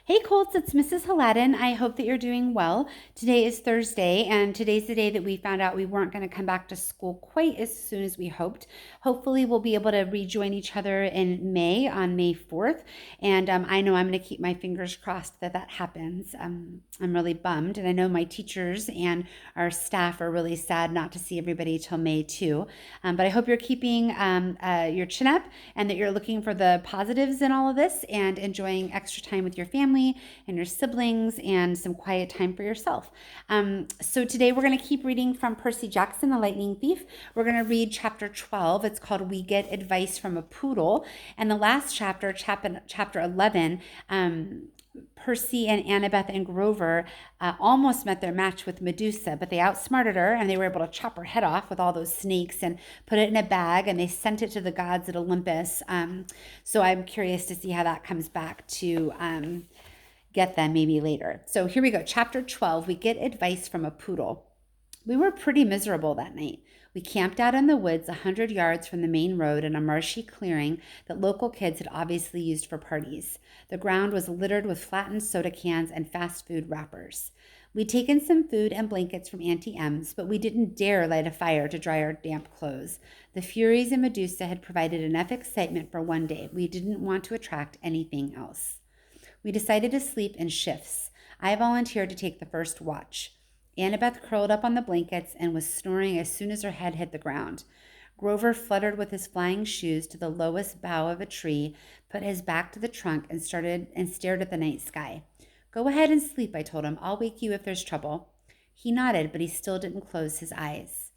Hey Colts, it's Mrs. Hladun. I hope that you're doing well. Today is Thursday, and today's the day that we found out we weren't going to come back to school quite as soon as we hoped. Hopefully, we'll be able to rejoin each other in May on May 4th. And I know I'm going to keep my fingers crossed that that happens. I'm really bummed, and I know my teachers and our staff are really sad not to see everybody till May too. But I hope you're keeping your chin up and that you're looking for the positives in all of this and enjoying extra time with your family and your siblings and some quiet time for yourself. So today we're going to keep reading from Percy Jackson, The Lightning Thief. We're going to read chapter 12. It's called We Get Advice from a Poodle. And the last chapter, chapter 11, Percy and Annabeth and Grover almost met their match with Medusa, but they outsmarted her and they were able to chop her head off with all those snakes and put it in a bag, and they sent it to the gods at Olympus. So I'm curious to see how that comes back to get them maybe later. So here we go. Chapter 12, We Get Advice from a Poodle. We were pretty miserable that night. We camped out in the woods 100 yards from the main road in a marshy clearing that local kids had obviously used for parties. The ground was littered with flattened soda cans and fast food wrappers. We'd taken some food and blankets from Auntie M's, but we didn't dare light a fire to dry our damp clothes. The Furies and Medusa had provided enough excitement for one day. We didn't want to attract anything else. We decided to sleep in shifts. I volunteered to take the first watch. Annabeth curled up on the blankets and was snoring as soon as her head hit the ground. Grover fluttered with his flying shoes to the lowest bough of a tree, put his back to the trunk, and stared at the night sky. Go ahead and sleep, I told him. I'll wake you if there's trouble. He nodded, but he still didn't close his eyes.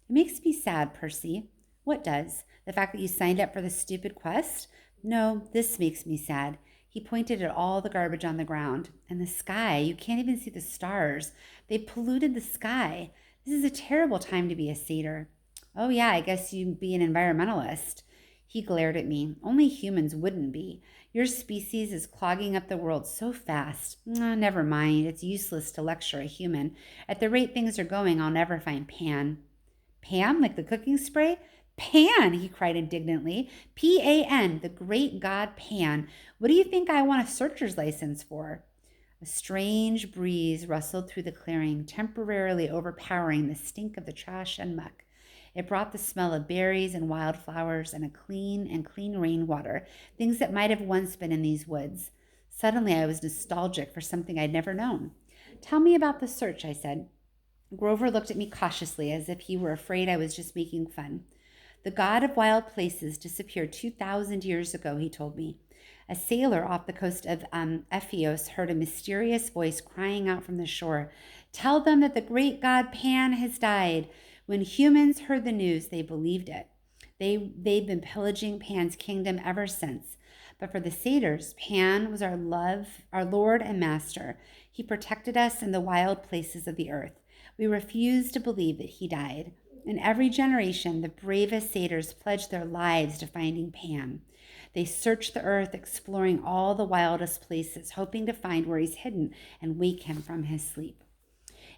It makes me sad, Percy. What does? The fact that you signed up for this stupid quest? No, this makes me sad. He pointed at all the garbage on the ground. And the sky, you can't even see the stars. They polluted the sky. This is a terrible time to be a satyr. Oh yeah, I guess you'd be an environmentalist. He glared at me. Only humans wouldn't be. Your species is clogging up the world so fast. Never mind, it's useless to lecture a human. At the rate things are going, I'll never find Pan. Pan, like the cooking spray? Pan, he cried indignantly. Pan, the great god Pan. What do you think I want a searcher's license for? A strange breeze rustled through the clearing, temporarily overpowering the stink of the trash and muck. It brought the smell of berries and wildflowers and clean rainwater, things that might have once been in these woods. Suddenly I was nostalgic for something I'd never known. Tell me about the search, I said. Grover looked at me cautiously, as if he were afraid I was just making fun. The god of wild places disappeared 2,000 years ago, he told me. A sailor off the coast of Ephesus heard a mysterious voice crying out from the shore, "Tell them that the great god Pan has died." When humans heard the news, they believed it. They've been pillaging Pan's kingdom ever since. But for the satyrs, Pan was our Lord and Master. He protected us in the wild places of the earth. We refused to believe that he died. In every generation, the bravest satyrs pledged their lives to finding Pan. They searched the earth, exploring all the wildest places, hoping to find where he's hidden and wake him from his sleep.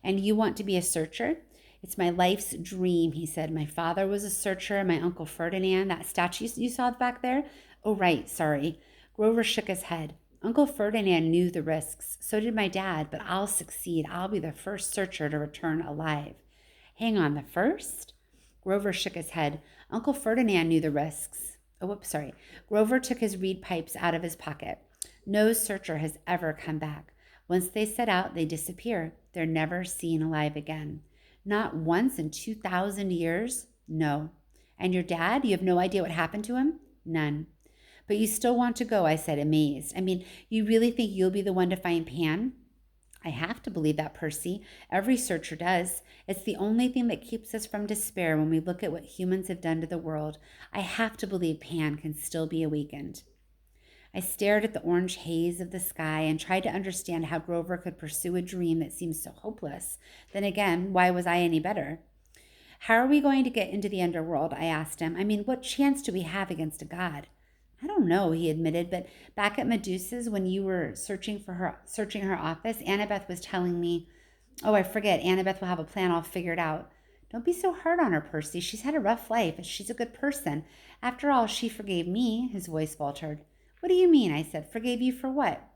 And you want to be a searcher? It's my life's dream, he said. My father was a searcher, my Uncle Ferdinand, that statue you saw back there? Oh, right, sorry. Grover shook his head. Uncle Ferdinand knew the risks. So did my dad, but I'll succeed. I'll be the first searcher to return alive. Hang on, the first? Grover shook his head. Uncle Ferdinand knew the risks. Grover took his reed pipes out of his pocket. No searcher has ever come back. Once they set out, they disappear. They're never seen alive again. Not once in 2,000 years? No. And your dad? You have no idea what happened to him? None. But you still want to go, I said, amazed. I mean, you really think you'll be the one to find Pan? I have to believe that, Percy. Every searcher does. It's the only thing that keeps us from despair when we look at what humans have done to the world. I have to believe Pan can still be awakened. I stared at the orange haze of the sky and tried to understand how Grover could pursue a dream that seemed so hopeless. Then again, why was I any better? How are we going to get into the underworld? I asked him. I mean, what chance do we have against a god? I don't know, he admitted, but back at Medusa's when you were searching her office, Annabeth was telling me, oh, I forget, Annabeth will have a plan all figured out. Don't be so hard on her, Percy. She's had a rough life, and she's a good person. After all, she forgave me, his voice faltered. What do you mean? I said. Forgave you for what?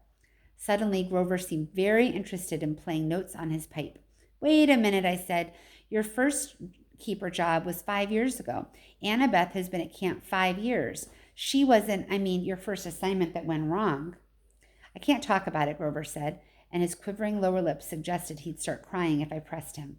Suddenly, Grover seemed very interested in playing notes on his pipe. Wait a minute, I said. Your first keeper job was 5 years ago. Annabeth has been at camp 5 years. She wasn't, your first assignment that went wrong. I can't talk about it, Grover said, and his quivering lower lip suggested he'd start crying if I pressed him.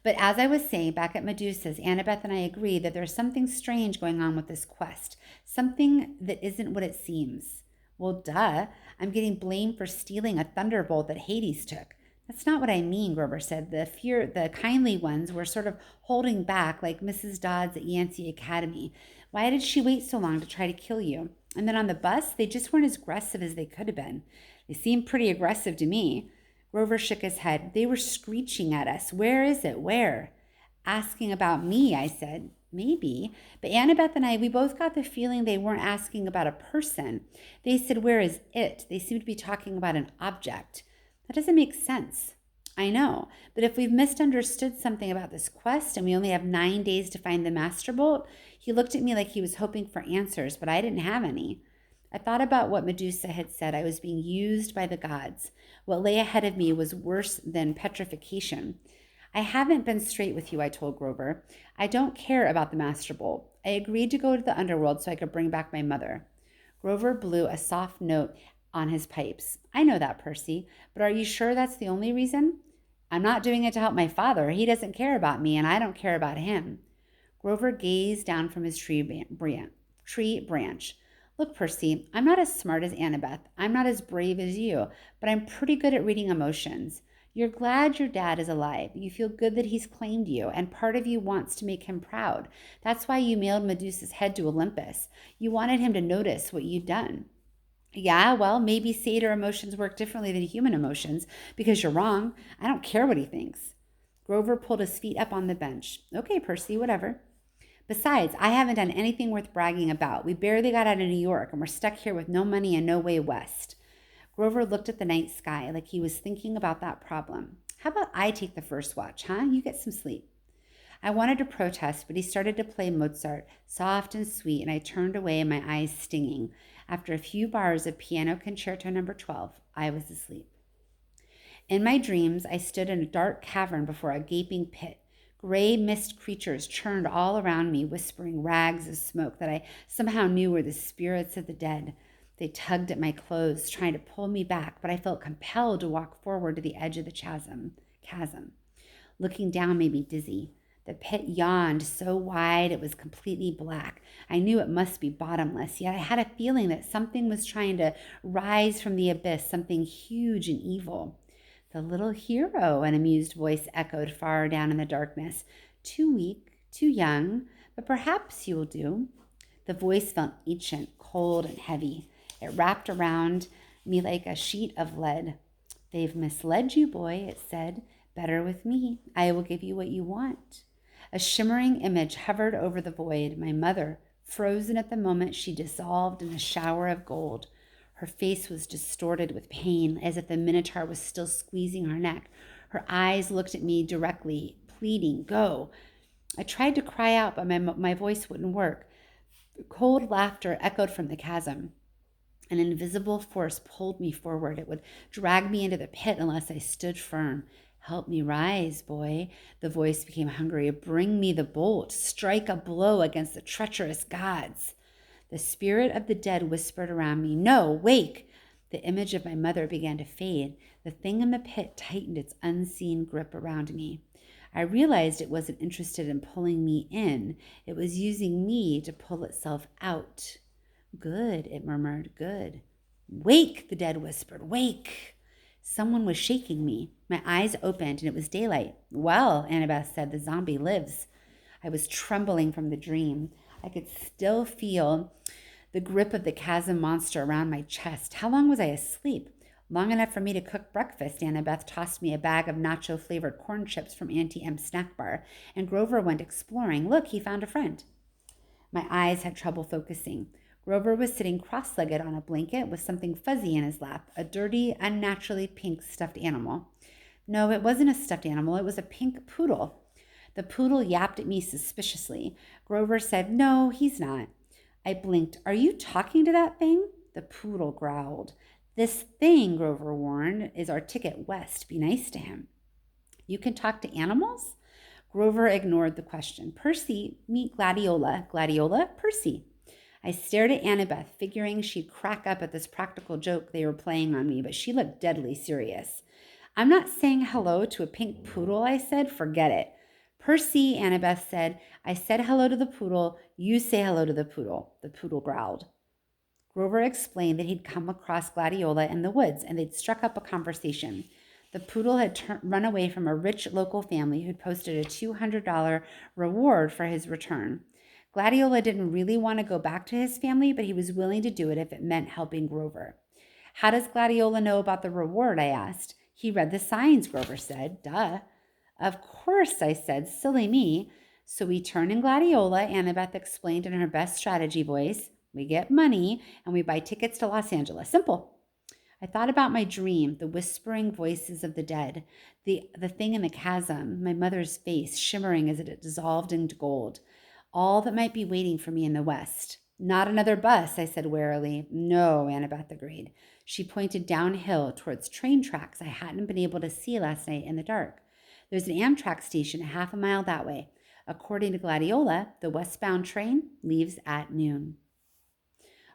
But as I was saying, back at Medusa's, Annabeth and I agree that there's something strange going on with this quest. Something that isn't what it seems. Well, duh. I'm getting blamed for stealing a thunderbolt that Hades took. That's not what I mean, Grover said. The kindly ones were sort of holding back, like Mrs. Dodds at Yancey Academy. Why did she wait so long to try to kill you? And then on the bus, they just weren't as aggressive as they could have been. They seemed pretty aggressive to me. Grover shook his head. They were screeching at us. Where is it? Where? Asking about me, I said. Maybe. But Annabeth and I, we both got the feeling they weren't asking about a person. They said, where is it? They seemed to be talking about an object. That doesn't make sense. I know. But if we've misunderstood something about this quest and we only have 9 days to find the Master Bolt, he looked at me like he was hoping for answers, but I didn't have any. I thought about what Medusa had said. I was being used by the gods. What lay ahead of me was worse than petrification. I haven't been straight with you, I told Grover. I don't care about the Master Bolt. I agreed to go to the underworld so I could bring back my mother. Grover blew a soft note on his pipes. I know that, Percy, but are you sure that's the only reason? I'm not doing it to help my father. He doesn't care about me, and I don't care about him. Grover gazed down from his tree branch. Look, Percy, I'm not as smart as Annabeth. I'm not as brave as you, but I'm pretty good at reading emotions. You're glad your dad is alive. You feel good that he's claimed you, and part of you wants to make him proud. That's why you mailed Medusa's head to Olympus. You wanted him to notice what you'd done. Yeah, well, maybe satyr emotions work differently than human emotions, because you're wrong. I don't care what he thinks. Grover pulled his feet up on the bench. Okay, Percy, whatever. Besides, I haven't done anything worth bragging about. We barely got out of New York, and we're stuck here with no money and no way west. Grover looked at the night sky like he was thinking about that problem. How about I take the first watch, huh? You get some sleep. I wanted to protest, but he started to play Mozart, soft and sweet, and I turned away, my eyes stinging. After a few bars of Piano Concerto No. 12, I was asleep. In my dreams, I stood in a dark cavern before a gaping pit. Gray mist creatures churned all around me, whispering rags of smoke that I somehow knew were the spirits of the dead. They tugged at my clothes, trying to pull me back, but I felt compelled to walk forward to the edge of the chasm. Looking down made me dizzy. The pit yawned so wide it was completely black. I knew it must be bottomless, yet I had a feeling that something was trying to rise from the abyss, something huge and evil. The little hero, an amused voice echoed far down in the darkness. Too weak, too young, but perhaps you will do. The voice felt ancient, cold, and heavy. It wrapped around me like a sheet of lead. They've misled you, boy, it said. Better with me. I will give you what you want. A shimmering image hovered over the void. My mother, frozen at the moment she dissolved in a shower of gold. Her face was distorted with pain, as if the Minotaur was still squeezing her neck. Her eyes looked at me directly, pleading, go. I tried to cry out, but my voice wouldn't work. Cold laughter echoed from the chasm. An invisible force pulled me forward. It would drag me into the pit unless I stood firm. Help me rise, boy. The voice became hungry. Bring me the bolt. Strike a blow against the treacherous gods. The spirit of the dead whispered around me, no, wake! The image of my mother began to fade. The thing in the pit tightened its unseen grip around me. I realized it wasn't interested in pulling me in. It was using me to pull itself out. Good, it murmured, good. Wake, the dead whispered, wake! Someone was shaking me. My eyes opened and it was daylight. Well, Annabeth said, the zombie lives. I was trembling from the dream. I could still feel the grip of the chasm monster around my chest. How long was I asleep? Long enough for me to cook breakfast. Annabeth tossed me a bag of nacho-flavored corn chips from Auntie M's snack bar, and Grover went exploring. Look, he found a friend. My eyes had trouble focusing. Grover was sitting cross-legged on a blanket with something fuzzy in his lap, a dirty, unnaturally pink stuffed animal. No, it wasn't a stuffed animal. It was a pink poodle. The poodle yapped at me suspiciously. Grover said, no, he's not. I blinked. Are you talking to that thing? The poodle growled. This thing, Grover warned, is our ticket west. Be nice to him. You can talk to animals? Grover ignored the question. Percy, meet Gladiola. Gladiola, Percy. I stared at Annabeth, figuring she'd crack up at this practical joke they were playing on me, but she looked deadly serious. I'm not saying hello to a pink poodle, I said. Forget it. Percy, Annabeth said, I said hello to the poodle. You say hello to the poodle. The poodle growled. Grover explained that he'd come across Gladiola in the woods and they'd struck up a conversation. The poodle had run away from a rich local family who'd posted a $200 reward for his return. Gladiola didn't really want to go back to his family, but he was willing to do it if it meant helping Grover. How does Gladiola know about the reward? I asked. He read the signs, Grover said. Duh. Of course, I said. Silly me. So we turn in Gladiola, Annabeth explained in her best strategy voice. We get money and we buy tickets to Los Angeles. Simple. I thought about my dream, the whispering voices of the dead, the thing in the chasm, my mother's face shimmering as it dissolved into gold, all that might be waiting for me in the west. Not another bus, I said warily. No, Annabeth agreed. She pointed downhill towards train tracks I hadn't been able to see last night in the dark. There's an Amtrak station a half a mile that way. According to Gladiola, the westbound train leaves at noon.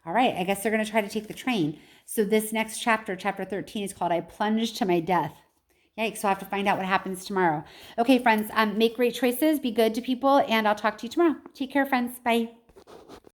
All right, I guess they're going to try to take the train. So this next chapter, chapter 13, is called I Plunged to My Death. Yikes, so I'll have to find out what happens tomorrow. Okay, friends, make great choices, be good to people, and I'll talk to you tomorrow. Take care, friends. Bye.